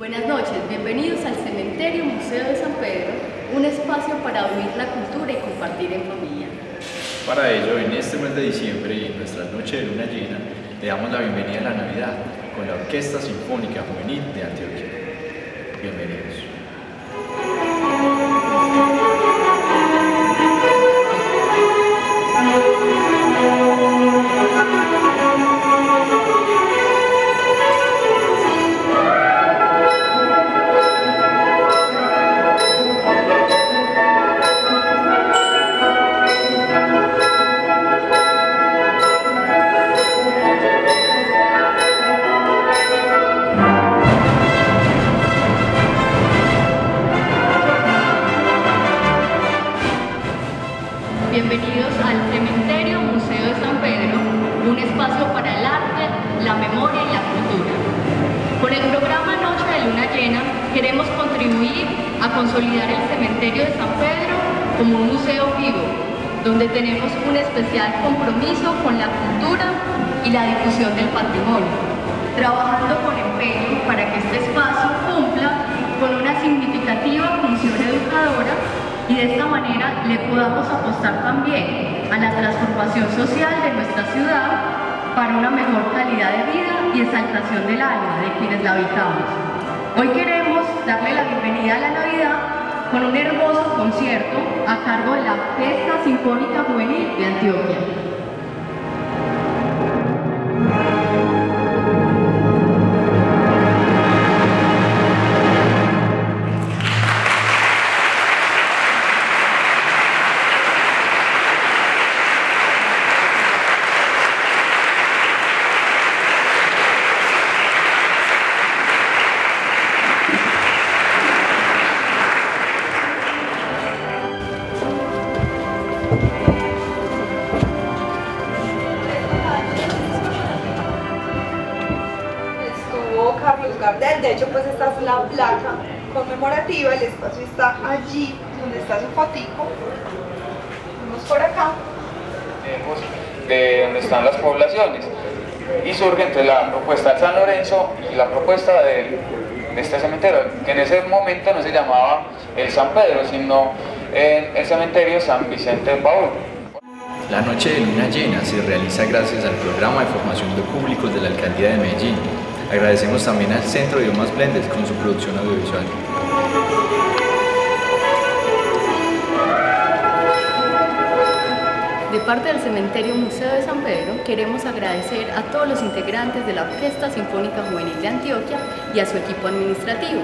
Buenas noches, bienvenidos al Cementerio Museo de San Pedro, un espacio para unir la cultura y compartir en familia. Para ello, en este mes de diciembre y en nuestra noche de luna llena, le damos la bienvenida a la Navidad con la Orquesta Sinfónica Juvenil de Antioquia. Bienvenidos. Bienvenidos al Cementerio Museo de San Pedro, un espacio para el arte, la memoria y la cultura. Con el programa Noche de Luna Llena queremos contribuir a consolidar el Cementerio de San Pedro como un museo vivo, donde tenemos un especial compromiso con la cultura y la difusión del patrimonio, trabajando con empeño para que este espacio cumpla con una significativa función educadora y de esta manera le podamos apostar también a la transformación social de nuestra ciudad para una mejor calidad de vida y exaltación del alma de quienes la habitamos. Hoy queremos darle la bienvenida a la Navidad con un hermoso concierto a cargo de la Orquesta Sinfónica Juvenil de Antioquia. Carlos Gardel, de hecho pues esta es la placa conmemorativa, el espacio está allí donde está su fotico. Vamos por acá. De donde están las poblaciones y surge entre la propuesta de San Lorenzo y la propuesta de este cementerio, que en ese momento no se llamaba el San Pedro, sino el cementerio San Vicente de Paúl. La noche de luna llena se realiza gracias al programa de formación de públicos de la Alcaldía de Medellín. Agradecemos también al Centro de Idiomas Blendes con su producción audiovisual. De parte del Cementerio Museo de San Pedro, queremos agradecer a todos los integrantes de la Orquesta Sinfónica Juvenil de Antioquia y a su equipo administrativo,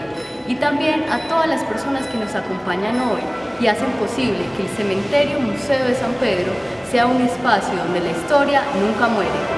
y también a todas las personas que nos acompañan hoy y hacen posible que el Cementerio Museo de San Pedro sea un espacio donde la historia nunca muere.